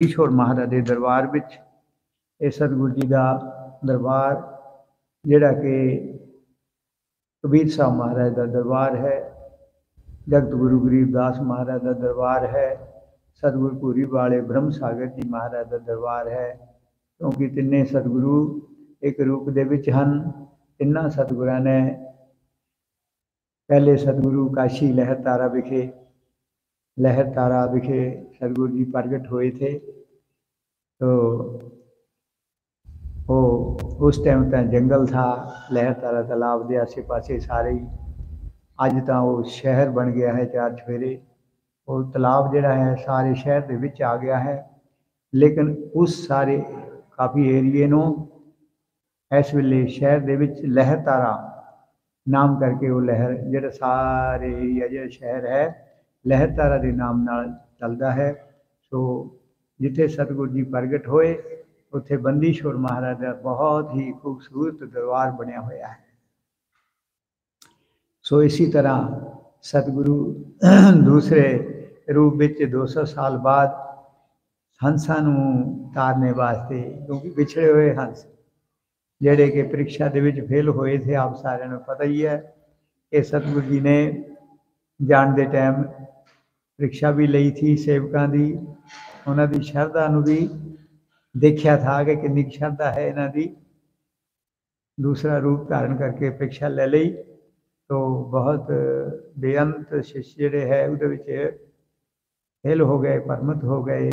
ईश्वर महाराज के दरबार में ये सतगुरु जी का दरबार जोड़ा कि कबीर साहब महाराज का दरबार है, जगत गुरु गरीबदास महाराज का दरबार है, सतगुरु पूरी वाले ब्रह्म सागर जी महाराज का दरबार है। क्योंकि तिने सतगुरु एक रूप दे विच हन। तिना सतगुरां ने पहले सतगुरु काशी लहर तारा विखे सतगुरु जी प्रगट हुए थे। तो वो उस टाइम तो जंगल था, लहर तारा तालाब के आसे पासे सारे ही। अज तो वो शहर बन गया है चार चफेरे। वो तालाब जोड़ा है सारे शहर के विच आ गया है, लेकिन उस सारे काफ़ी एरिए नूं इस वेले शहर के विच लहर तारा नाम करके वो लहर जो सारे एरिया जो शहर है लहर तारा के नाम नाल चलता है। सो जिथे सतगुरु जी प्रगट होए उत्थे बंदीश्वर महाराज का बहुत ही खूबसूरत दरबार बनया होया है। सो इसी तरह सतगुरु दूसरे रूप में 200 साल बाद हंसां नूं तारने वास्ते, क्योंकि पिछड़े हुए हंस जेड़े कि परीक्षा दे विच फेल होए थे, आप सारिਆਂ ਨੂੰ पता ही है कि सतगुरु जी ने जान दे टाइम परीक्षा भी ली थी सेवकों की, उन्होंने शरधा नूं भी देखा था कि कितनी शरधा है इन्हों की। दूसरा रूप धारण करके परीक्षा ले ली तो बहुत बेअंत शिष्य जोड़े है वो फेल हो गए, परमत हो गए।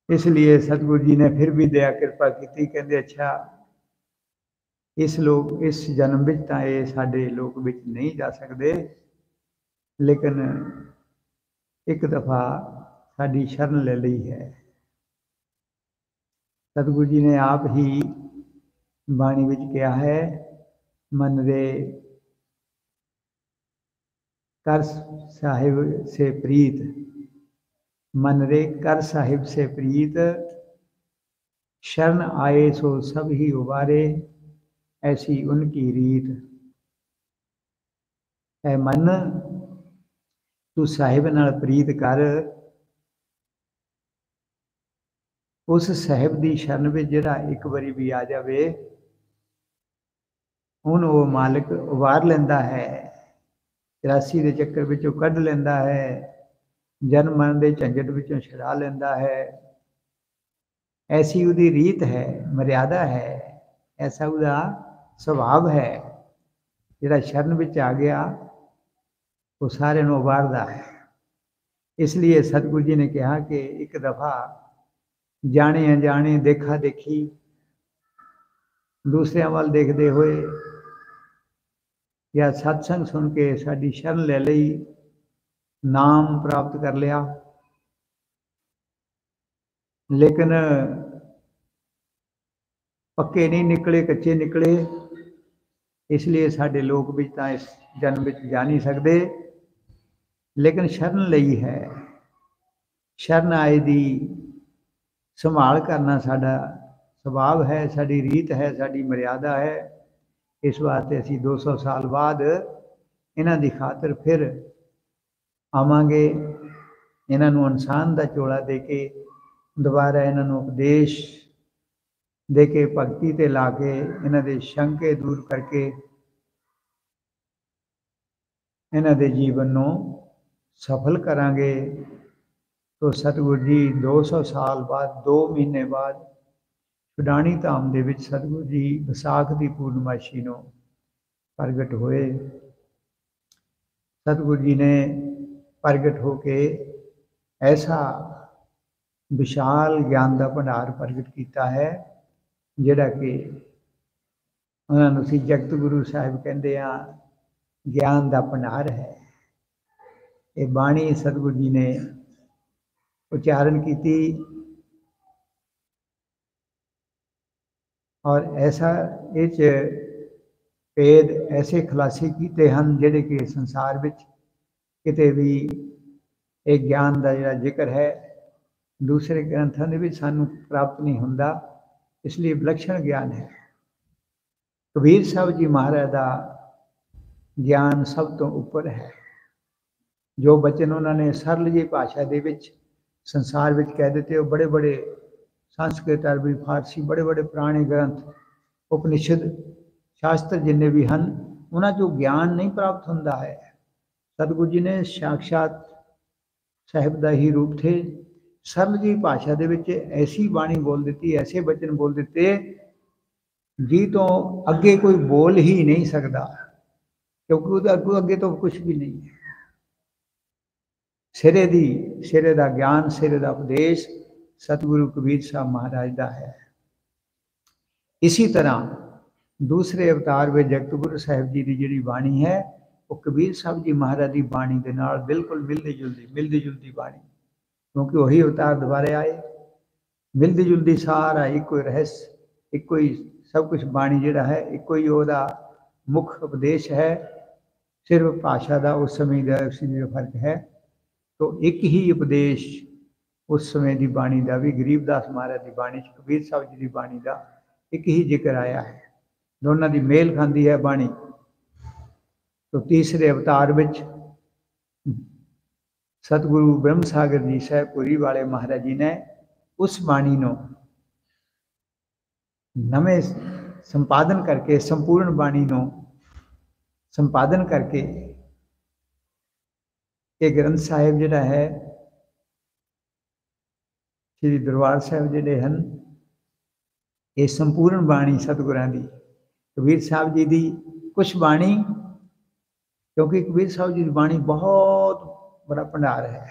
इसलिए सतगुरु जी ने फिर भी दया कृपा की, कहते अच्छा इस जन्म में तो ये साडे लोक विच नहीं जा सकते, लेकिन एक दफ़ा साडी शरण ले ली है। सतगुरु जी ने आप ही बाणी विच कहा है, मन रे कर साहिब से प्रीत, मन रे कर साहिब से प्रीत, शरण आए सो सब ही उबारे, ऐसी उनकी रीत। ऐ मन तू साहिब नाल प्रीत कर, उस साहिब की शरण में जिहड़ा एक बारी भी आ जाए उन्होंने वो मालिक उबार लेंदा है, 83 के चक्कर विचों कढ़ लेंदा है, जन्म मरण के झंझट विचों छुड़ा लेंदा है। ऐसी उहदी रीत है, मर्यादा है, ऐसा उहदा सुभाव है। जिहड़ा शरण विच आ गया वो सारे नूं उबारदा है। इसलिए सतगुरु जी ने कहा कि एक दफ़ा जाने अनजाने देखा देखी दूसरे वाल देखते हुए या सत्संग सुन के साडी शरण ले ली, नाम प्राप्त कर लिया, लेकिन पक्के नहीं निकले, कच्चे निकले। इसलिए साडे लोक विच तां इस जन्म विच जा नहीं सकते, लेकिन शरण लई है। शरण आए दी संभाल करना साडा सुभाव है, साडी रीत है, साडी मर्यादा है। इस वास्ते असीं 200 साल बाद इन्हां दी खातर फिर आवांगे, इन्हां नूं इंसान दा चोला दे के दोबारा इन्हां नूं उपदेश दे के भगती ते ला के इन्हां दे शंके दूर करके इन्हां दे जीवन नूं सफल करांगे। तो सतगुरु जी 200 साल बाद 2 महीने बाद छुडानी धाम दे विच सतगुरु जी विसाख की पूर्णमाशी नूं प्रगट होए। सतगुरु जी ने प्रगट होके ऐसा विशाल ज्ञान का भंडार प्रगट किया है, जिहड़ा कि उन्होंने असीं जगत गुरु साहिब कहते हैं, ज्ञान का भंडार है। ये बाणी सतगुरु जी ने उच्चारण की और ऐसा इच भेद ऐसे खुलासे किए हैं जिहड़े कि संसार विच किते भी एक ज्ञान का जिहड़ा जिक्र है दूसरे ग्रंथों के भी सानू प्राप्त नहीं होंदा। इसलिए विलक्षण ज्ञान है। कबीर साहब जी महाराज का ज्ञान सब तो उपर है। ਜੋ ਬਚਨ ਉਹਨਾਂ ਨੇ ਸਰਲ ਜਿਹੀ ਭਾਸ਼ਾ ਦੇ ਵਿੱਚ ਸੰਸਾਰ ਵਿੱਚ ਕਹਿ ਦਿੱਤੇ, ਉਹ ਬੜੇ ਬੜੇ ਸੰਸਕ੍ਰਿਤ, ਅਰਬੀ, ਫਾਰਸੀ, ਬੜੇ ਬੜੇ ਪੁਰਾਣੇ ਗ੍ਰੰਥ, ਉਪਨਿਸ਼ਦ, ਸ਼ਾਸਤਰ ਜਿੰਨੇ ਵੀ ਹਨ, ਉਹਨਾਂ 'ਚੋਂ ਗਿਆਨ ਨਹੀਂ ਪ੍ਰਾਪਤ ਹੁੰਦਾ ਹੈ। ਸਤਿਗੁਰੂ ਜੀ ਨੇ ਸਾਖਸ਼ਾਤ ਸਾਹਿਬ ਦਾ ਹੀ ਰੂਪ ਥੇ, ਸਰਲ ਜਿਹੀ ਭਾਸ਼ਾ ਦੇ ਵਿੱਚ ਐਸੀ ਬਾਣੀ ਬੋਲ ਦਿੱਤੀ, ਐਸੇ ਬਚਨ ਬੋਲ ਦਿੱਤੇ ਜੀ ਤੋਂ ਅੱਗੇ ਕੋਈ ਬੋਲ ਹੀ ਨਹੀਂ ਸਕਦਾ, ਕਿਉਂਕਿ ਉਹਦੇ ਅੱਗੇ ਤੋਂ ਕੁਝ ਵੀ ਨਹੀਂ ਹੈ। ਸਿਰੇ ਦਾ ਗਿਆਨ, ਸਿਰੇ ਦਾ ਉਪਦੇਸ਼ ਸਤਿਗੁਰੂ ਕਬੀਰ ਸਾਹਿਬ ਮਹਾਰਾਜ ਦਾ ਹੈ। ਇसी ਤਰ੍ਹਾਂ ਦੂਸਰੇ ਅਵਤਾਰ ਵਿੱਚ ਜਗਤ ਗੁਰੂ ਸਾਹਿਬ ਜੀ ਦੀ ਜਿਹੜੀ ਬਾਣੀ ਹੈ, ਉਹ ਕਬੀਰ ਸਾਹਿਬ ਜੀ ਮਹਾਰਾਜ ਦੀ ਬਾਣੀ ਦੇ ਨਾਲ ਬਿਲਕੁਲ ਮਿਲਦੀ ਜੁਲਦੀ ਬਾਣੀ, ਕਿਉਂਕਿ ਉਹੀ ਅਵਤਾਰ ਦੁਬਾਰੇ ਆਏ। ਮਿਲਦੀ ਜੁਲਦੀ ਸਾਰਾ ਇੱਕੋ ਹੀ ਰਹੱਸ, ਇੱਕੋ ਹੀ ਸਭ ਕੁਝ ਬਾਣੀ ਜਿਹੜਾ ਹੈ, ਇੱਕੋ ਹੀ ਉਹਦਾ ਮੁੱਖ ਉਪਦੇਸ਼ ਹੈ। ਸਿਰਫ ਭਾਸ਼ਾ ਦਾ ਉਸ ਸਮੇਂ ਦਾ ਫਰਕ ਹੈ। तो एक ही उपदेश उस समय की बाणी का भी गरीबदास महाराज की बाणी, कबीर साहब जी की बाणी का एक ही जिक्र आया है। दोनों की मेल खाती है बाणी। तो तीसरे अवतार विच सतगुरु ब्रह्म सागर जी साहबपुरी वाले महाराज जी ने उस बाणी को नवे संपादन करके, संपूर्ण बाणी को संपादन करके ये ग्रंथ साहिब जिहड़ा है, श्री दरबार साहिब जिहड़े हैं, ये संपूर्ण बाणी सतगुरां दी, कबीर साहब जी की कुछ बाणी, क्योंकि कबीर साहब जी की बाणी बहुत बड़ा भंडार है,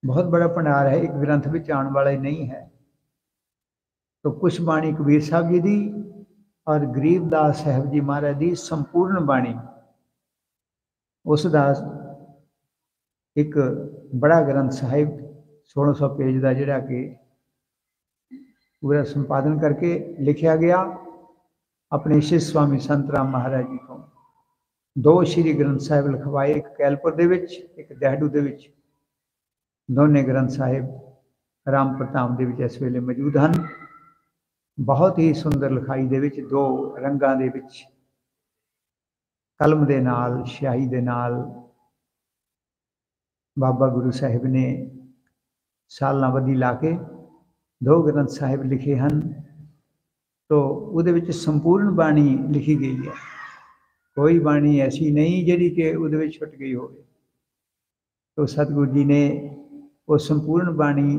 बहुत बड़ा भंडार है, एक ग्रंथ में आने वाला ही नहीं है। तो कुछ बाणी कबीर साहब जी की और गरीबदास साहब जी महाराज की संपूर्ण बाणी, उसका एक बड़ा ग्रंथ साहिब 1600 पेज का जिहड़ा कि पूरा संपादन करके लिखा गया अपने शिष्य स्वामी संत राम महाराज जी को। 2 श्री ग्रंथ साहिब लिखवाए, एक कैलपुर दे विच, एक डैडू दे विच। दोने ग्रंथ साहिब राम प्रताप दे विच इस वेले मौजूद हैं। बहुत ही सुंदर लिखाई दे विच, 2 रंगां दे विच, कलम दे नाल, स्याही दे नाल बाबा गुरु साहिब ने सालां वधी ला के 2 ग्रंथ साहिब लिखे हैं। तो उहदे विच संपूर्ण बाणी लिखी गई है, कोई बाणी ऐसी नहीं जिहड़ी कि उहदे विच छुट गई हो। तो सतगुरु जी ने वो संपूर्ण बाणी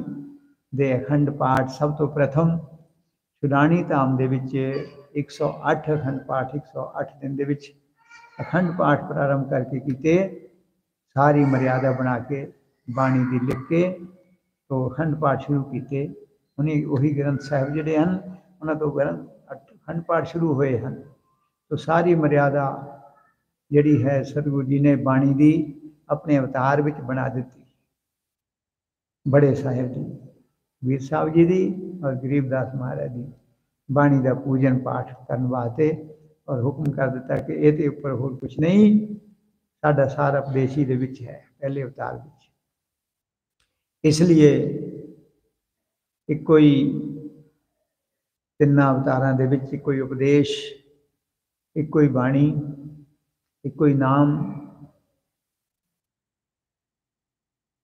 दे अखंड पाठ सब तो प्रथम छुडानी धाम दे विच 108 अखंड पाठ 108 दिन दे विच अखंड पाठ प्रारंभ करके कीते, सारी मर्यादा बना के बाणी की लिख के तो अखंड पाठ शुरू किए। उन्हें वही ग्रंथ साहिब जिहड़े हैं उन्होंने तो अखंड पाठ शुरू हुए हैं। तो सारी मर्यादा जिहड़ी है सतगुरु जी ने बाणी की अपने अवतार विच बना दी। बड़े साहिब जी, वीर साहब जी की और गरीबदास महाराज जी बाणी का पूजन पाठ करने वास्ते और हुक्म कर दिता कि ये उपर होर कुछ नहीं, साडा सारा उपदेश ही दे विच है, पहले अवतार विच। इसलिए एक कोई तिना अवतारां दे विच कोई उपदेश, एक कोई बाणी, एक कोई नाम,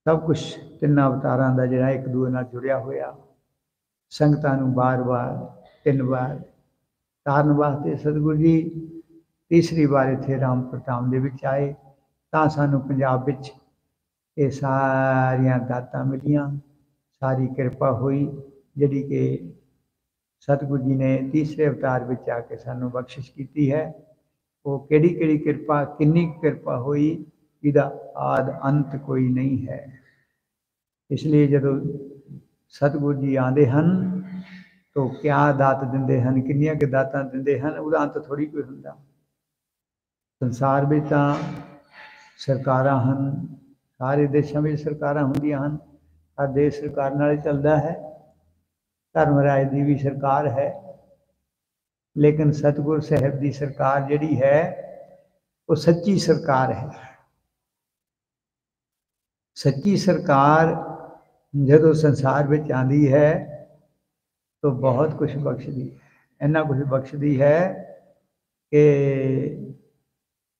सब कुछ तिना अवतारां दा जिहड़ा एक दूए नाल जुड़िया होया। संगतां नूं बार-बार 3 बार तारन वास्ते सतगुरु जी तीसरी बार इत्थे राम प्रताप दे विच आए, तां सानूं पंजाब विच ये सारियां दातां मिलियां, सारी किरपा हुई जिहड़ी कि सतगुरु जी ने तीसरे अवतार विच आके सानूं बख्शिश कीती है। वो किहड़ी किरपा, किन्नी किरपा हुई, इहदा आद अंत कोई नहीं है। इसलिए जदों सतगुरु जी आते हैं तो क्या दात दिंदे हैं, किन्नियां के दातां दिंदे हैं, उहदा अंत थोड़ी कोई हुंदा। संसार में तो सरकारां हैं, सारे देशों में सरकारां हुंदियां हैं, हर देश सरकार नाल चलदा है, धर्मराज की भी सरकार है, लेकिन सतगुरु साहिब की सरकार जिहड़ी है वो सच्ची सरकार है। सच्ची सरकार जदों संसार में आती है तो बहुत कुछ बख्शदी है, इन्ना कुछ बख्शदी है कि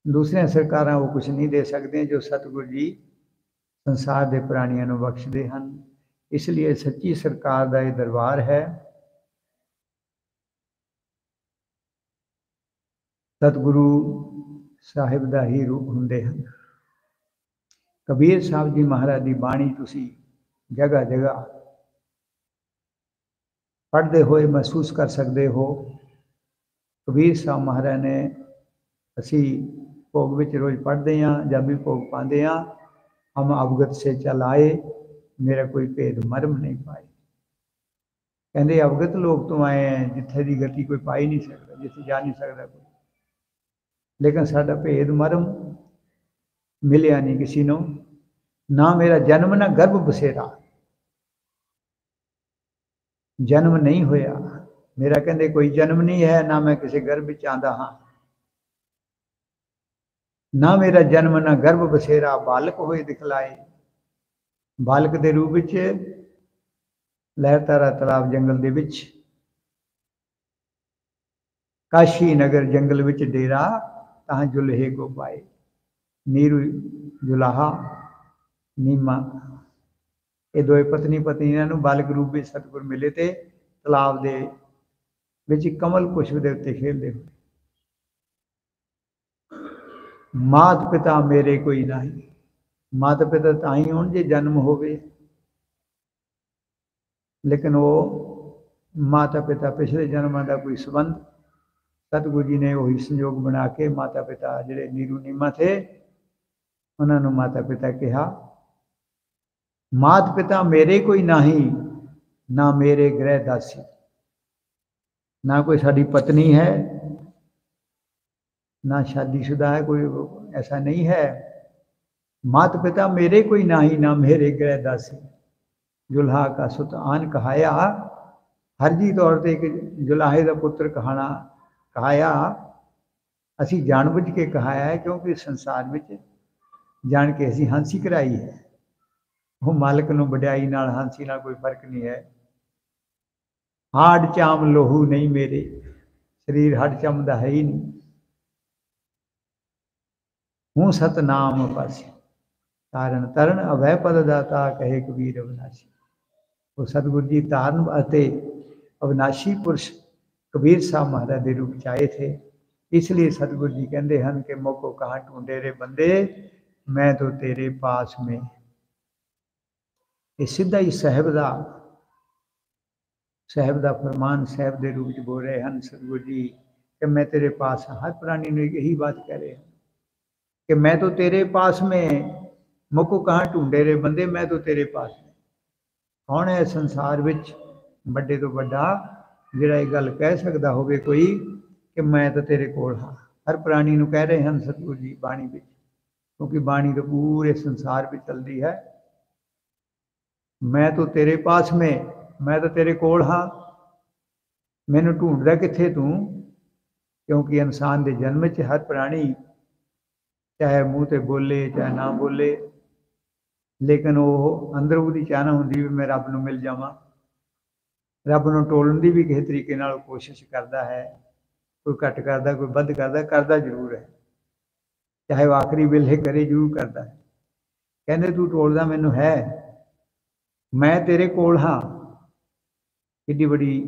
दूसरिया सरकारां वो कुछ नहीं दे सकते जो सतगुरु जी संसार के प्राणियों को बख्शते हैं। इसलिए सच्ची सरकार का यह दरबार है। सतगुरु साहिब का ही रूप होंगे हैं। कबीर साहब जी महाराज की बाणी तुसी जगह जगह पढ़ते हुए महसूस कर सकते हो। कबीर साहब महाराज ने असी भोग विच रोज़ पढ़ते हैं, जब भी भोग पाते हैं, हम अवगत से चल आए, मेरा कोई भेद मर्म नहीं पाए। कहते अवगत लोग तो आए हैं जिथे की गति कोई पा ही नहीं सकता, जिथे जा नहीं सकता कोई, लेकिन साडा भेद मर्म मिलिया नहीं किसी को। ना मेरा जन्म ना गर्भ बसेरा, जन्म नहीं होया मेरा, कहते कोई जन्म नहीं है, ना मैं किसी गर्भ विच आंदा हाँ। ना मेरा जन्म ना गर्भ बसेरा, बालक होए दिखलाए। बालक के रूप विच लहरतारा तलाब जंगल दे विच, काशी नगर जंगल विच डेरा, तां जुलहे को पाए। नीरू जुलाहा नीमा, ये दोए पत्नी पत्नी इन्हों बालक रूप में सतगुर मिले थे तलाब दे विच कमल पुष्प के उत्ते खेलते हुए। मात पिता मेरे कोई नहीं, माता पिता ताई हो जे जन्म होवे, लेकिन वो माता पिता पिछले जन्म का कोई संबंध सतगुरु जी ने वही संयोग बना के माता पिता जिहड़े नीरू नीमा थे उन्होंने माता पिता कहा। मात पिता मेरे कोई नहीं, ना मेरे गृह दासी, ना कोई साड़ी पत्नी है, ना शादीशुदा है कोई, ऐसा नहीं है। मात पिता मेरे कोई नहीं, ना मेरे गृह दासी। जुल्हा का सुत आन कहाया, हरजी तौर पर एक जुलाहे का पुत्र कहाना कहाया, असी जानबूझ के कहाया है क्योंकि संसार में जान के असी हांसी कराई है। वो मालिक नूं वड्याई नाल हांसी नाल कोई फर्क नहीं है। हाड़ चाम लोहू नहीं मेरे, शरीर हड चमदा है ही नहीं। हूँ सतनाम पासी, तारण तरण अभय पद दाता, कहे कबीर अविनाशी। वो सतगुरु जी तारण अते अविनाशी पुरुष कबीर साहब महाराज के रूप चाहे थे। इसलिए सतगुरु जी कहते हैं कि मोको कहाँ ढूंढे रे बंदे, मैं तो तेरे पास में। ये सीधा ही साहब का फरमान साहब के रूप में बोल रहे हैं सतगुरु जी कि मैं तेरे पास हाँ। हर प्राणी ने यही बात कह रहे हैं कि मैं तो तेरे पास में, मोको कहाँ ढूंढे रे बंदे, मैं तो तेरे पास में। कौन है संसार विच बड़े तो बड़ा जिहड़ा ये गल कह सकता होवे कोई कि मैं तो तेरे कोल हाँ। हर प्राणी नूं कह रहे हैं सतगुरु जी बाणी विच, क्योंकि बाणी तो पूरे संसार में चलती है। मैं तो तेरे पास में, मैं तो तेरे कोल हाँ, मैनू ढूंढदा किथे तू। क्योंकि इंसान के जन्म च हर प्राणी चाहे मूँह ते बोले चाहे ना बोले, लेकिन वो अंदर उसकी चाहना होंगी भी मैं रब नूं मिल जावां। रब नूं टोलण की भी किसी तरीके नाल कोशिश करता है, कोई घट करता कोई वध करता जरूर है, चाहे वो आखिरी वेले करे जरूर करता है। कहते तू टोलदा मैनू है, मैं तेरे कोल हाँ। किड्डी बड़ी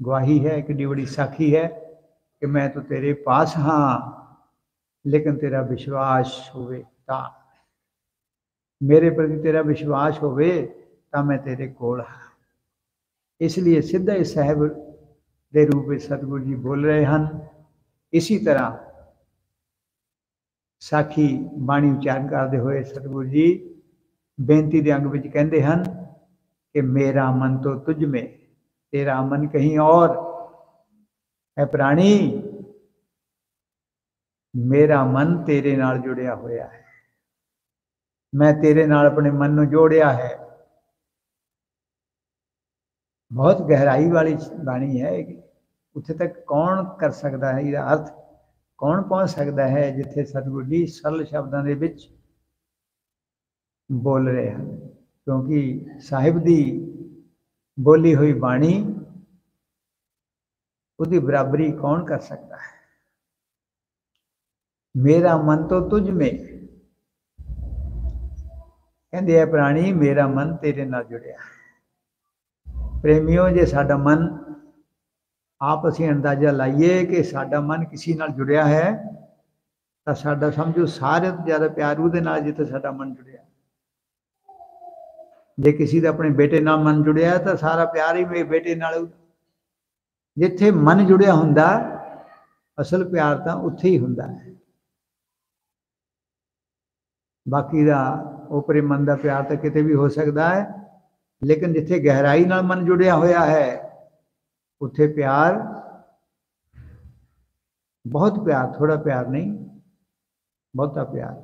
गवाही है, किड्डी बड़ी साखी है कि मैं तो तेरे पास हाँ, लेकिन तेरा विश्वास होवे तां, मेरे प्रति तेरा विश्वास होवे तां मैं तेरे कोल हाँ। इसलिए सीधा ही साहब के रूप में सतगुरु जी बोल रहे हैं। इसी तरह साखी बाणी उच्चारण करते हुए सतगुरु जी बेनती के अंग में कहते हैं कि मेरा मन तो तुझ में, तेरा मन कहीं और है प्राणी, मेरा मन तेरे नाल जुड़िया होया है। मैं तेरे नाल अपने मन नूं जोड़िया है। बहुत गहराई वाली बाणी है। उत्थे तक कौन कर सकता है, इसका अर्थ कौन पहुँच सकता है जिथे सतगुरु जी सरल शब्दों के विच बोल रहे हैं। क्योंकि साहिब की बोली हुई बाणी उसकी बराबरी कौन कर सकता है। मेरा मन तो तुझ में, कहते है प्राणी मेरा मन तेरे नाल जुड़िया। प्रेमियों, जे साडा मन आप असीं अंदाजा लाइए कि साडा मन किसी नाल जुड़िया है, तो साडा समझो सारे तो ज़्यादा प्यार उहदे नाल जिथे साडा मन जुड़िया। जे किसी का अपने बेटे नाल मन जुड़िया तो सारा प्यार ही मेरे बेटे नाल। जिथे मन जुड़िया हुंदा असल प्यार तो उत्थे ही हुंदा है। बाकी का ओपरे मन का प्यार तो किते भी हो सकता है, लेकिन जिथे गहराई नाल मन जुड़िया होया है उत्थे प्यार, बहुत प्यार, थोड़ा प्यार नहीं, बहुता प्यार।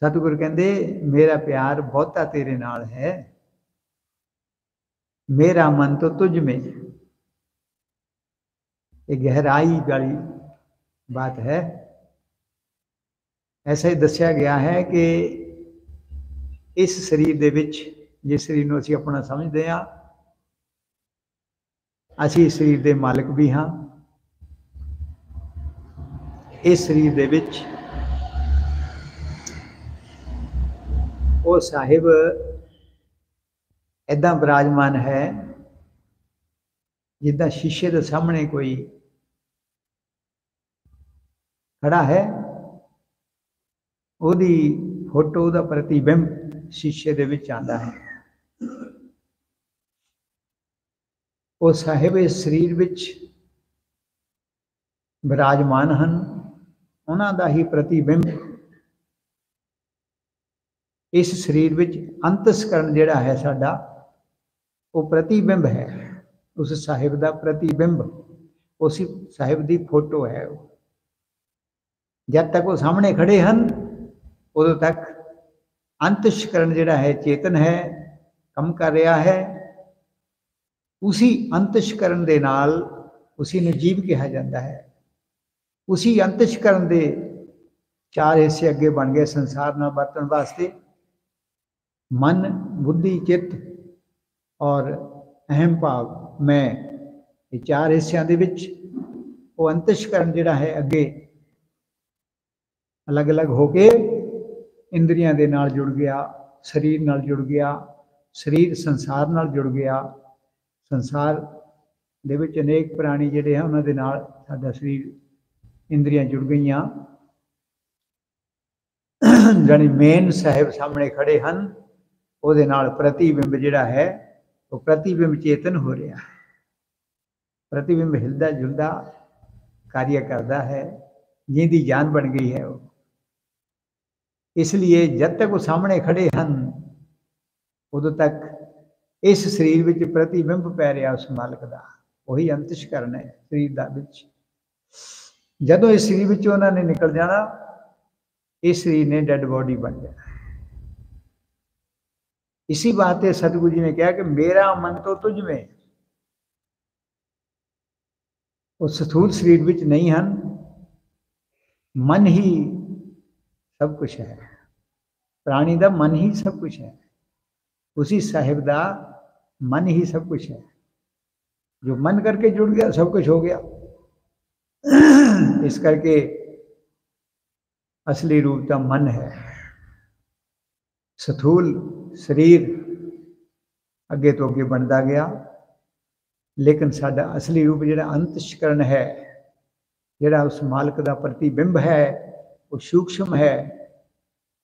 सतगुरु कहते मेरा प्यार बहुता तेरे नाल है, मेरा मन तो तुझ में। ये गहराई वाली बात है। ऐसा ही दसिया गया है कि इस शरीर दे विच, जिस शरीर नूं असीं अपना समझते हैं, असीं इस शरीर दे मालिक भी हाँ। इस शरीर दे विच वो साहिब ऐदा विराजमान है जिदा शीशे के सामने कोई खड़ा है, ओदी फोटो, ओदा प्रतिबिंब शीशे दे विच आंदा है। वो साहिब इस शरीर विच विराजमान हैं, उन्हां दा ही प्रतिबिंब इस शरीर विच अंतस्करण जिहड़ा है साडा, वो प्रतिबिंब है उस साहिब का प्रतिबिंब, उस साहिब की फोटो है। जब तक वो सामने खड़े हैं उदों तक अंतस्करण जिहड़ा है, चेतन है, काम कर रहा है। उसी अंतस्करण दे नाल उसी नूं जीव कहा जाता है। उसी अंतस्करण दे चार हिस्से अगे बन गए संसार नाल बरतन वास्ते। मन, बुद्धि, चित्त और अहम भाव मैं, ये चार हिस्सों के विच वो अंतस्करण जिहड़ा है अगे अलग अलग होके इंद्रियां दे नाल जुड़ गया, शरीर नाल जुड़ गया, शरीर संसार नाल जुड़ गया। संसार दे विच अनेक प्राणी जिहड़े हैं उन्हां दे नाल साडा शरीर, इंद्रियां जुड़ गईयां। जानी मेन साहिब सामने खड़े हैं, ਉਹਦੇ ਨਾਲ प्रतिबिंब जिहड़ा है वो प्रतिबिंब चेतन हो रहा है। प्रतिबिंब हिलदा जुलदा कार्य करता है, जिंदी जान बन गई है वो। इसलिए जब तक वो सामने खड़े हैं उदों तक इस शरीर विच प्रतिबिंब पै रहा उस मालिक का, वही अंतस्करण है शरीर दा विच। जदों इस शरीर विचों उन्होंने निकल जाना, इस शरीर ने डेड बॉडी बन जाना। इसी बात है सतगुरु जी ने कहा कि मेरा मन तो तुझ में। वो स्थूल शरीर विच नहीं हैं, मन ही सब कुछ है। प्राणी का मन ही सब कुछ है, उसी साहिब का मन ही सब कुछ है। जो मन करके जुड़ गया सब कुछ हो गया। इस करके असली रूप तो मन है। स्थूल शरीर अगे तो अगे बनता गया, लेकिन साडा असली रूप जिहड़ा अंतस्करण है, जिहड़ा उस मालिक का प्रतिबिंब है, वो सूक्ष्म है,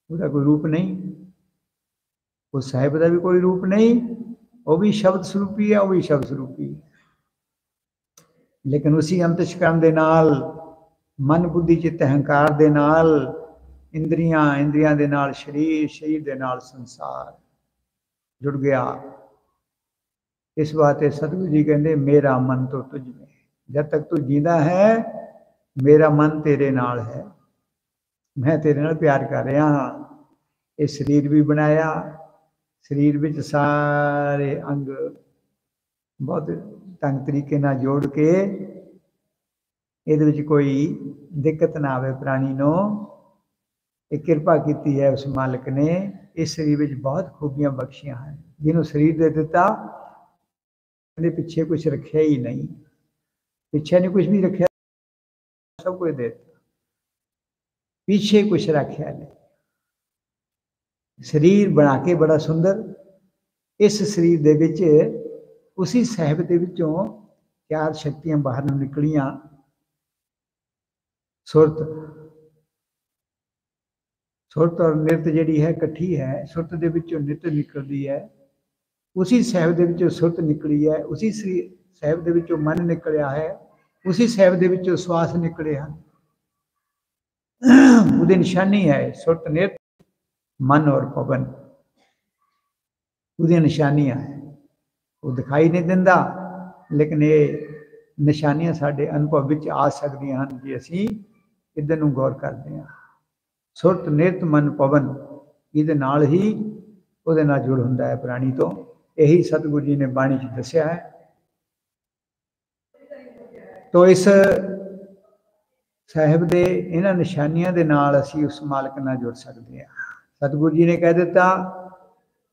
उसका कोई रूप नहीं। उस साहिब का भी कोई रूप नहीं, वो भी शब्द स्वरूपी है, वो भी शब्द स्वरूपी है। लेकिन उसी अंतस्करण दे नाल मन, बुद्धि, चित्त, अहंकार दे नाल इंद्रियां, इंद्रियां दे नाल शरीर, शरीर दे नाल संसार जुड़ गया। इस बात सतगुरु जी कहते मेरा मन तो तुझ में। जब तक तू जींदा है मेरा मन तेरे नाल है, मैं तेरे नाल प्यार कर रहा हाँ। ये शरीर भी बनाया, शरीर विच सारे अंग बहुत तंग तरीके नाल जोड़ के इहदे विच कोई दिक्कत ना आवे प्राणी नूं। एक कृपा की है उस मालिक ने, इस शरीर विच बहुत खूबियां बख्शियां हैं। जिन्होंने शरीर दे दिता पीछे कुछ रखा ही नहीं, पीछे नहीं कुछ भी रखा, सब कुछ दे दिता। पीछे कुछ रखा नहीं। शरीर बना के बड़ा सुंदर, इस शरीर दे विच उसी साहिब दे विचों 4 शक्तियां बाहर नूं निकलियां। सुरत सुरत और निरत जिहड़ी है इकट्ठी है। सुरत दे विचों निरत निकलदी है, उसी साहिब दे विचों सुरत निकली है, उसी साहिब दे विचों मन निकलिया है, उसी साहिब दे विचों श्वास निकले हैं। उहदी निशानी है सुरत निरत मन और पवन, उहदी निशानियां है। वो दिखाई नहीं दिंदा, लेकिन ये निशानियां साडे अनुभव विच आ सकदियां हन जे असीं इधर नूं गौर करदे हां। सुरत निरत मन पवन, इहदे नाल ही ਉਹਦੇ ਨਾਲ जुड़ ਹੁੰਦਾ है प्राणी तो। यही सतगुरु जी ने बाणी च दस्या है। तो इस साहिब दे इन्हां निशानियां दे नाल असीं उस मालक नाल जुड़ सकते हैं। सतगुरु जी ने कह दिता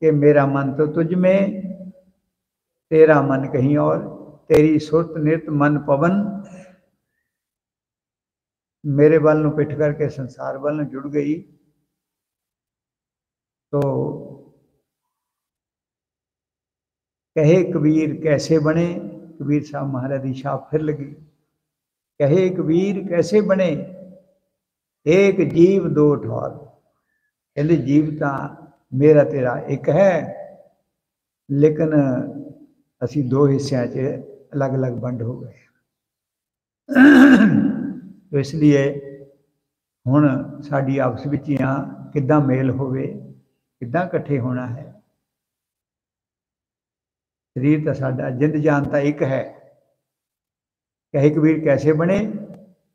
कि मेरा मन तो तुझ में, तेरा मन कहीं और, तेरी सुरत निरत मन पवन मेरे बल नूं पिठ करके संसार बल नूं जुड़ गई। तो कहे कबीर कैसे बने, कबीर साहब महाराज की छाप फिर लगी। कहे कबीर कैसे बने, एक जीव दो ठौर। कहते जीव तो मेरा तेरा एक है, लेकिन असी दो हिस्सों च अलग अलग वंड हो गए। तो इसलिए हुण साडी आपस विच किद्दां मेल होवे, किद्दां इकट्ठे होना है। शरीर तो साडा, जिंद जान तो एक है। कहे कबीर कैसे बने,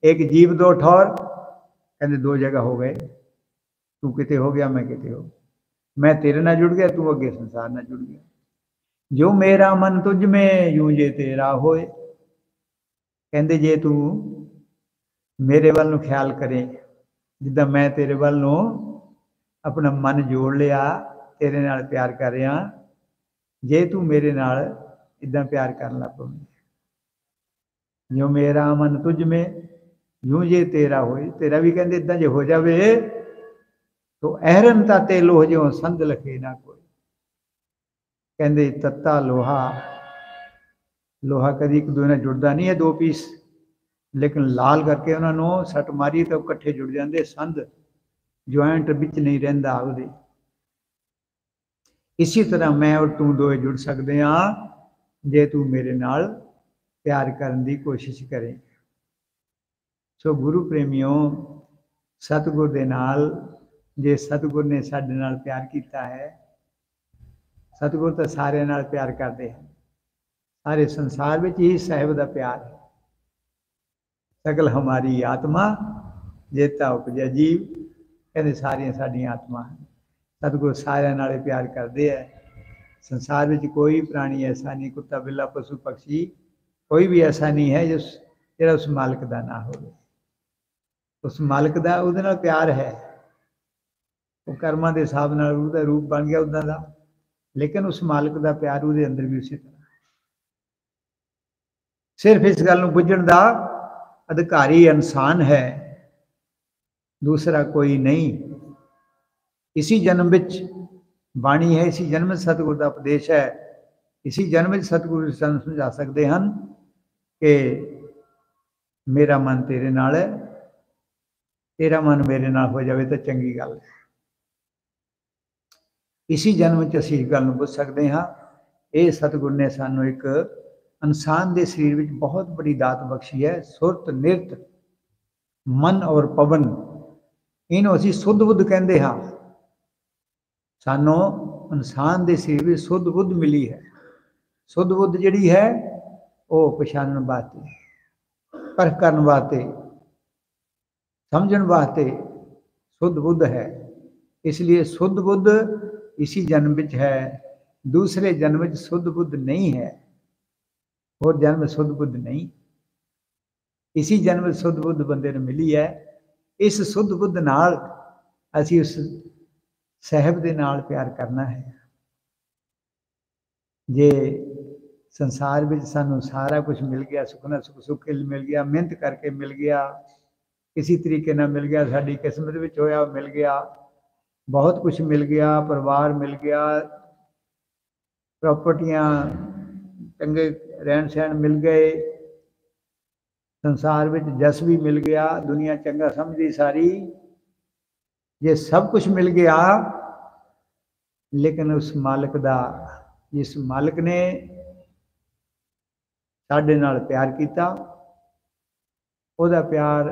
एक जीव दो ठौर। कहते दो जगह हो गए, तू किते हो गया, मैं किते हो। मैं तेरे नाल जुड़ गया, तू अगे संसार नाल जुड़ गया। जो मेरा मन तुझ में, यूं जे तेरा होए। कहते जे तू मेरे वल नूं ख्याल करें, जिद्दां मैं तेरे वल नूं अपना मन जोड़ लिया, तेरे नाल प्यार कर रहा, जे तू मेरे नाल इदां प्यार करन लग पवे। जो मेरा मन तुझ में, यूं जे तेरा होए। तेरा भी कहते इदां जे हो जावे तो अहरन ताते लोह जो संध लखे ना कोई। कहते तत्ता लोहा, लोहा कभी एक दूसरे जुड़ता नहीं है, दो पीस, लेकिन लाल करके उन्होंने सट मारी तो इकट्ठे जुड़ जाते। संध ज्वाइंट बिच नहीं रहिंदा उहदे। इसी तरह मैं और तू दोए जुड़ सकते हाँ, जे तू मेरे नाल प्यार करने की कोशिश करें। सो गुरु प्रेमियों, सतगुर दे नाल जे सतगुर ने साडे नाल प्यार किया है, सतगुर तो सारे नाल प्यार करते हैं। सारे संसार में ही साहिब का प्यार है। सकल हमारी आत्मा जेता उपजा जीव, कहते सारिया साडियां आत्मा हैं। सतगुर सारे नाल प्यार करते हैं। संसार में कोई प्राणी ऐसा नहीं, कुत्ता बिल्ला पशु पक्षी कोई भी ऐसा नहीं है जो उस मालिक का ना हो। उस मालिक का उहदे नाल प्यार है। वो कर्मां के हिसाब नाल उहदा रूप बन गया उदा का, लेकिन उस मालिक का प्यार उहदे अंदर भी उसी तरह। सिर्फ इस गल नूं बुझण दा अधिकारी इंसान है, दूसरा कोई नहीं। इसी जन्म विच बाणी है, इसी जन्म सतगुर का उपदेश है। इसी जन्म में सतगुरु सानूं समझा सकते हैं कि मेरा मन तेरे नाल है, तेरा मन मेरे नाल हो जाए तो चंगी गल है। इसी जन्म च असीं इस गल नूं बुझ सकते हाँ। ये सतगुर ने सानूं एक इंसान के शरीर में बहुत बड़ी दात बख्शी है। सुरत निरत मन और पवन, इन्हों असीं सुध बुद्ध कहते हाँ। सानूं इंसान के शरीर में सुध बुद्ध मिली है। सुध बुद्ध जिहड़ी है वो पछाणन वास्ते, परख करन वास्ते, समझण वास्ते सुध बुद्ध है। इसलिए सुध बुद्ध इसी जन्म विच है, दूसरे जन्म में सुध बुद्ध नहीं है। और जन्म सुध बुद्ध नहीं, इसी जन्म सुध बुद्ध बंदे ने मिली है। इस सुध बुद्ध नाल असीं उस साहिब दे नाल प्यार करना है। जे संसार में सानू सारा कुछ मिल गया, सुखना सुख सुख मिल गया, मेहनत करके मिल गया, किसी तरीके नाल मिल गया, साडी किस्मत विच होया मिल गया, बहुत कुछ मिल गया, परिवार मिल गया, प्रॉपर्टियां, चंगे रहन सहन मिल गए, संसार विच जस भी मिल गया, दुनिया चंगा समझदी सारी, ये सब कुछ मिल गया, लेकिन उस मालिक दा, जिस मालिक ने साडे नाल प्यार किया, ਉਹਦਾ प्यार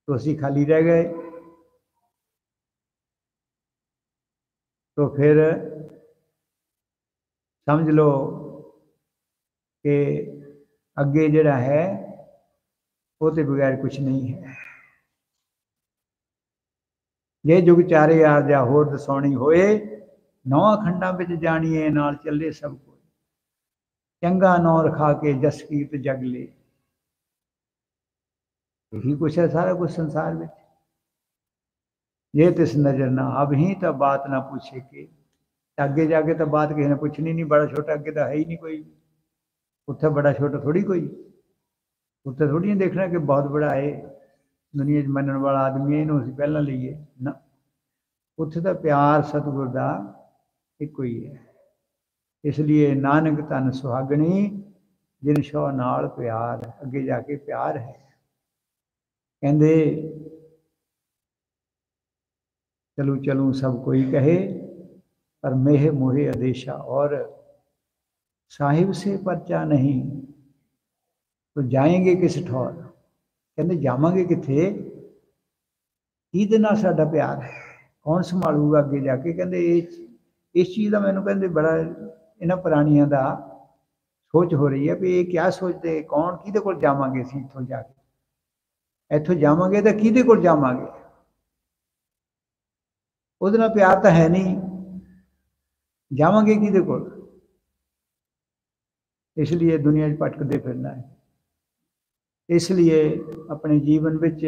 तो असी खाली रह गए। तो फिर समझ लो कि अगे जिहड़ा है वो तो बगैर कुछ नहीं है। जे जुग चारे यार जा होर दसाउणी होए, 9 खंडां विच जाणीए नाल चले सब कोई, चंगा नौ रखा के जस कीत जग ले। यही कुछ है सारा कुछ संसार में। ये तिस नजर ना अब ही तो बात ना पूछे के, अगे जाके तो बात किसी ने पूछनी नहीं, बड़ा छोटा अगे तो है ही नहीं कोई, उत्थे बड़ा छोटा थोड़ी कोई, उत्थे थोड़ी देखना कि बहुत बड़ा है दुनिया मनन वाला आदमी है, इन्हों पहला लीए ना, उत्थे तो प्यार सतगुर का एक ही है। इसलिए नानक धन सुहागणी जिन शौ नाल प्यार, अगे जाके प्यार है। कहते चलू चलू सब कोई कहे, पर मेह मोहे आदेशा, और साहिब से परचा नहीं तो जाएंगे किस ठौर। कहते जावांगे किथे, किहदे नाल साडा प्यार है, कौन संभालूगा अगे जाके। कहते इस चीज़ का मैनूं कहते बड़ा इन्हां प्राणियां दा सोच हो रही है भी ये क्या सोचते, कौन किहदे कोल जावांगे असीं इत्थों जाके, इत्थों जावांगे तो किहदे कोल जावांगे, उहदे नाल प्यार तो है नहीं, जावांगे किहदे कोल। इसलिए दुनिया भटकते फिरना है। इसलिए अपने जीवन विच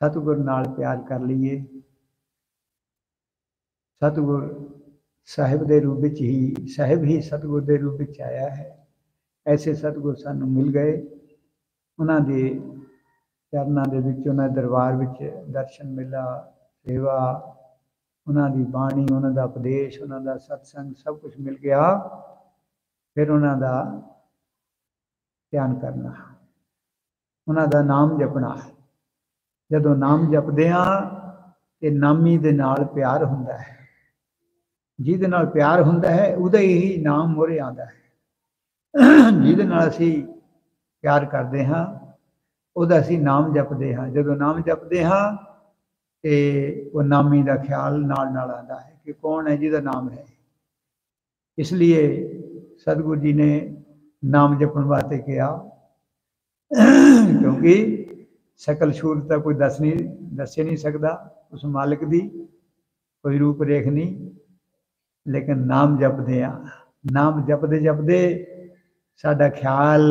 सतगुर नाल प्यार कर लीए। सतगुर साहिब के रूप में ही, साहिब ही सतगुर के रूप में आया है। ऐसे सतगुर सानू मिल गए, उन्होंने चरणों के विच, उन्होंने दरबार विच दर्शन मिला, सेवा, उन्होंने बाणी, उन्होंने उपदेश, उन्होंने सत्संग सब कुछ मिल गया। फिर उन्होंने ध्यान करना, उन्होंने नाम जपना। जदों नाम जपदे हाँ तो नामी दे नाल प्यार हुंदा है, जिहदे नाल प्यार हुंदा है उहदा ही नाम मोरे आंदा है। जिहदे नाल असीं प्यार करते हाँ उहदा असीं नाम जपदे हाँ। जदों नाम जपदे हाँ तो वह नामी का ख्याल नाल नाल आंदा है कि कौन है जिहदा नाम है। इसलिए सतगुरु जी ने नाम जपण वास्ते कहा, क्योंकि सकल सूरत कोई दस नहीं सकता उस मालिक की, कोई रूप रेख नहीं, लेकिन नाम जपदे आ, नाम जपदे जपदे साडा ख्याल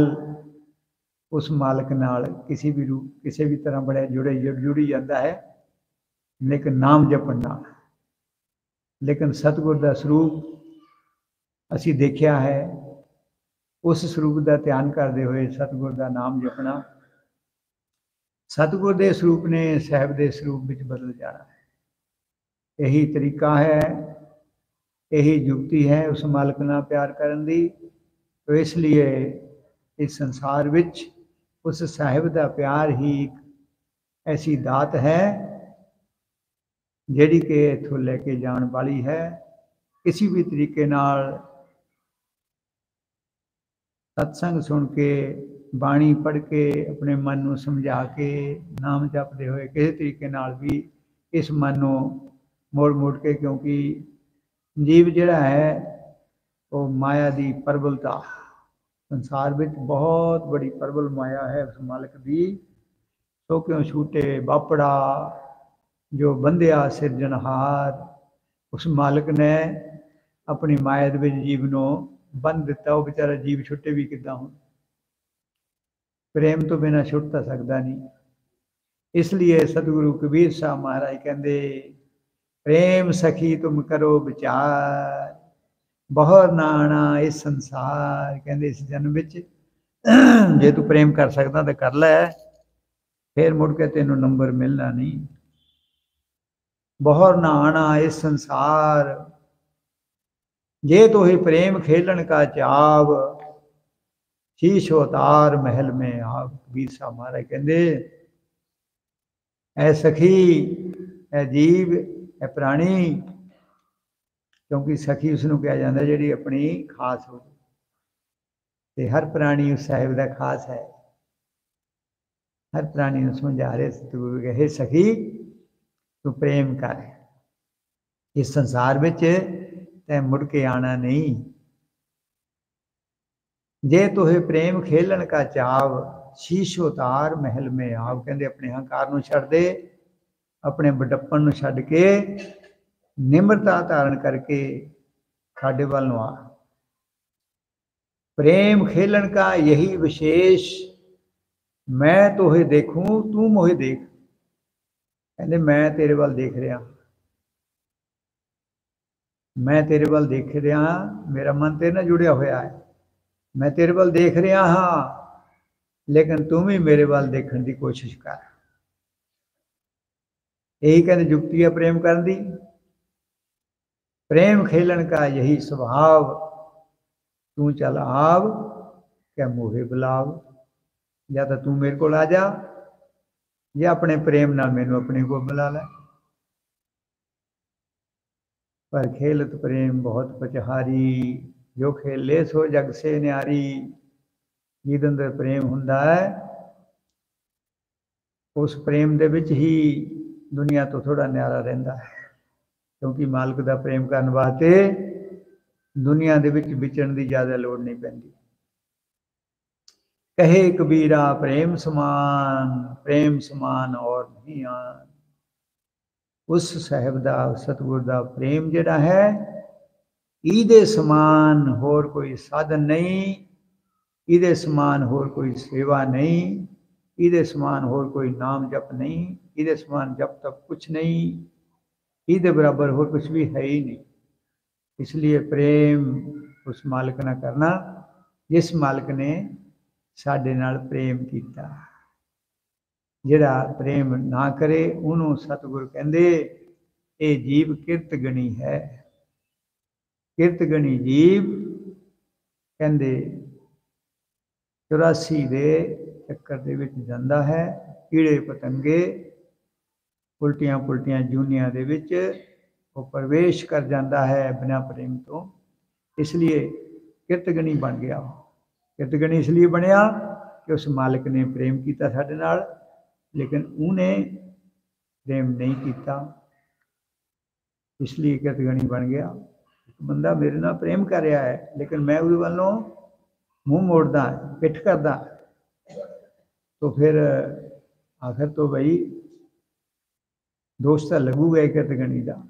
उस मालिक नाल किसी भी रूप किसी भी तरह बड़े जुड़ी जाता है, लेकिन नाम जपण नाल। लेकिन सतगुर का स्वरूप असी देखा है, उस स्वरूप का ध्यान करते हुए सतगुर का नाम जपना, सतगुर के स्वरूप ने साहिब के स्वरूप में बदल जाना है। यही तरीका है, यही युक्ति है उस मालिक नाल प्यार करन दी। तो इसलिए इस संसार विच उस साहिब का प्यार ही एक ऐसी दात है जिहड़ी कि इत्थों लैके जाण वाली है। किसी भी तरीके नाल सत्संग सुन के, बाणी पढ़ के, अपने मन को समझा के, नाम जपते हुए किसी तरीके नाल भी इस मन को मोड़ के, क्योंकि जीव जिहड़ा है वो माया की प्रबलता, संसार में बहुत बड़ी प्रबल माया है उस मालिक की। तो क्यों छूटे बापड़ा जो बंधिया सिरजनहार, उस मालिक ने अपनी माया दे विच जीव को बंध दिता। वो बेचारा जीव छुट्टे भी किदां हुण, प्रेम तो बिना छुट तो सकता नहीं। इसलिए सतगुरु कबीर साहब महाराज कहते, प्रेम सखी तुम करो विचार, बहुत ना आना इस संसार। कहते इस जन्म विच जे तू प्रेम कर सकता तो कर लै, फिर मुड़ के तेनों नंबर मिलना नहीं। बहुर ना आना इस संसार, जे तो ही प्रेम खेलन का चाव, शीश अवतार महल में आप। कबीर साहब महाराज कहते ऐ सखी, ऐ जीव, ऐ प्राणी, क्योंकि सखी उसनों कहा जाता है जी अपनी खास हो, तो हर प्राणी उस साहिब का खास है। हर प्राणी समझा रहे सतगुरु के, हे सखी तू प्रेम कर, इस संसार में तै मुड़ के आना नहीं। जे तुहे प्रेम खेलन का चाव, शीश उतार महल में आव। कहते अपने हंकार नूं छड्ड दे, अपने बड़प्पन नूं छड्ड के निम्रता धारण करके साडे वल नूं आ। प्रेम खेलन का यही विशेष, मैं तोहे देखूं तू मोहे देख। कहते मैं तेरे वल देख रहा, मैं तेरे वल देख रहा, मेरा मन तेरे नाल जुड़िया होया है, मैं तेरे वल देख रहा हाँ, लेकिन तू भी मेरे वल देखने की कोशिश कर। यही कहते जुक्ति है प्रेम करने दी। प्रेम खेलन का यही स्वभाव, तू चल आव क्या मोहे बुलाव। या तो तू मेरे को आ जा, या अपने प्रेम नाल मैनू अपने को बुला लै। पर खेलत प्रेम बहुत पचहारी, जो खेले सो जग से न्यारी। ਜਿਹਦੇ ਅੰਦਰ प्रेम ਹੁੰਦਾ है, उस प्रेम ਦੇ ਵਿੱਚ ही दुनिया तो थोड़ा न्यारा रहिंदा है। क्योंकि मालिक ਦਾ प्रेम करने वास्ते दुनिया ਦੇ ਵਿੱਚ ਵਿਚਰਨ ਦੀ ਜ਼ਿਆਦਾ ਲੋੜ नहीं पैंदी। कहे कबीरा प्रेम समान, प्रेम समान और नहीं आन। उस साहिब दा सतगुर दा प्रेम जिहड़ा है, ਇਹਦੇ समान होर कोई साधन नहीं, ਇਹਦੇ समान होर कोई सेवा नहीं, ਇਹਦੇ समान होर कोई नाम जप नहीं, ਇਹਦੇ समान जप तप कुछ नहीं, ਇਹਦੇ बराबर होर कुछ भी है ही नहीं। इसलिए प्रेम उस मालिक ना करना जिस मालिक ने साडे नाल प्रेम किया। जिहड़ा प्रेम ना करे उन्होंने सतगुरु कहंदे ये जीव किरत गणी है। किरत गणी जीव कहंदे 84 ਦੇ ਚੱਕਰ ਦੇ ਵਿੱਚ ਜਾਂਦਾ ਹੈ। ਕੀੜੇ ਪਤੰਗੇ ਉਲਟੀਆਂ ਪੁਲਟੀਆਂ ਜੂਨੀਆਂ ਦੇ ਵਿੱਚ ਉਹ ਪ੍ਰਵੇਸ਼ ਕਰ ਜਾਂਦਾ ਹੈ ਬਿਨਾਂ ਪ੍ਰੇਮ ਤੋਂ। इसलिए किरतगणी बन गया। किरतगणी इसलिए बनया कि उस मालिक ने प्रेम किया साडे नाल, लेकिन उन्हें प्रेम नहीं किया, इसलिए किरतगणी बन गया। एक बंदा मेरे नाल प्रेम कर रहा है, लेकिन मैं उहदे वालों मुँह मोड़दा, पिठ करदा, तो फिर आखिर तो भाई दोस्त तो लगूगा ही किरतगणी का।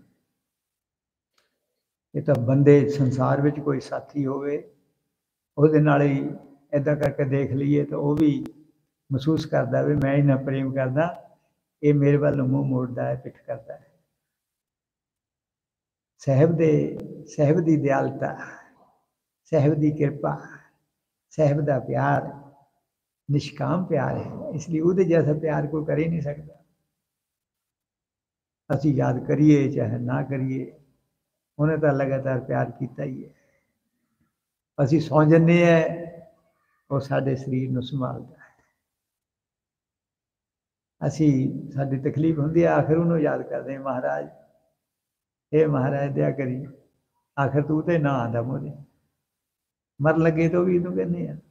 ये तो बंदे संसार में कोई साथी होवे ਉਹਦੇ ਨਾਲ ही इदा करके देख लीए तो वह भी महसूस करता भी मैं इन्ना प्रेम करदा, ये मेरे वाल मूँह मोड़ता है, पिठ करता है। साहिब की दयालता, साहिब की कृपा, साहिब का प्यार निष्काम प्यार है, इसलिए वो जैसा प्यार कोई कर ही नहीं सकता। असी याद करिए चाहे ना करिए, उन्हें तो लगातार प्यार किया ही है। असी सौ जन्ने है, वो साडे शरीर नूं संभालता है। असी साडी तकलीफ होंदी है, आखिर उन्होंने याद करते हैं, महाराज हे महाराज दया करी, आखिर तू तो ना आंदा मोरे, मर लगे तो भी तू कहने हैं।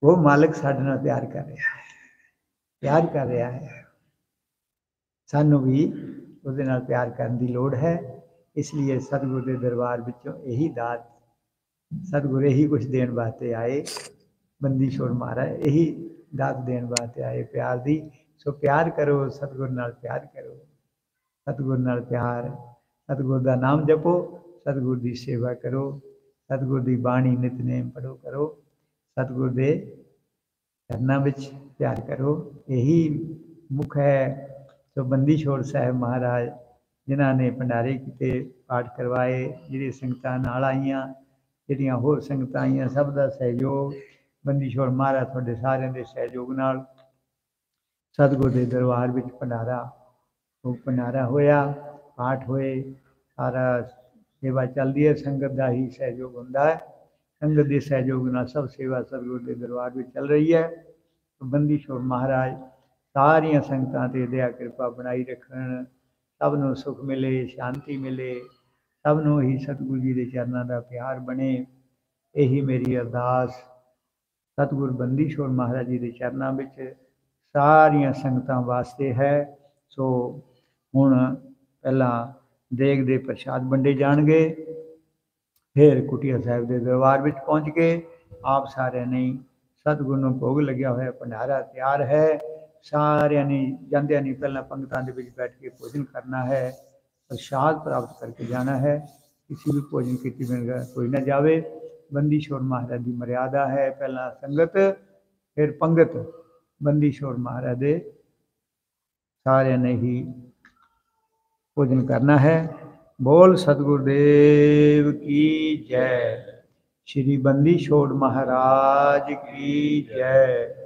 वो मालिक साडे नाल प्यार कर रहा है, प्यार कर रहा है। सानू भी उसदे नाल प्यार करने की लोड़ है। इसलिए सतगुरु के दरबार विचों यही दात, सतगुरु यही कुछ देने वास्ते आए। बंदी छोड़ महाराज यही दात देने वास्ते आए प्यार दी। सो प्यार करो, सतगुरु नाल प्यार करो, सतगुरु नाल प्यार, सतगुरु का नाम जपो, सतगुरु की सेवा करो, सतगुरु की बाणी नितनेम पढ़ो करो, सतगुरु के चरनां विच प्यार करो। यही मुख है। तो बंदी छोड़ साहिब महाराज जिन्होंने भंडारे किए, पाठ करवाए, जी संगतां नाल आईयां, जिहड़ियां होर संगतां आईयां, सब का सहयोग बंदी छोड़ महाराज थोड़े सारे के सहयोग नाल सतगुर के दरबार में भंडारा, वो भंडारा होया, पाठ होए, सारा सेवा चलती है। संगत का ही सहयोग होंदा है, संगत के सहयोग नाल सब सेवा सतगुर के दरबार में चल रही है। तो बंदी छोड़ महाराज सारिया संगतां ते दया कृपा बनाई रखन, सबनों सुख मिले, शांति मिले, सबनों ही सतगुरु जी के चरणों का प्यार बने। यही मेरी अरदास सतगुर बंदी छोड़ महाराज जी के चरणों में सारिया संगतां वास्ते है। सो हुण पहला देग दे प्रसाद वंडे जाणगे, फिर कुटिया साहिब के दरबार में पहुँच के आप सारे ने सतगुरु नूं भोग लग्या होया भंडारा तैयार है। सारिया ने जांदियां ने पहला पंगतां दे विच बैठ के भोजन करना है, प्रसाद प्राप्त करके जाना है। किसी भी भोजन की बिना कोई ना जावे। बंदी छोड़ महाराज की मर्यादा है, पहला संगत फिर पंगत। बंदी छोड़ महाराज दे सारे ने ही भोजन करना है। बोल सतगुरुदेव की जय। श्री बंदी छोड़ महाराज की जय।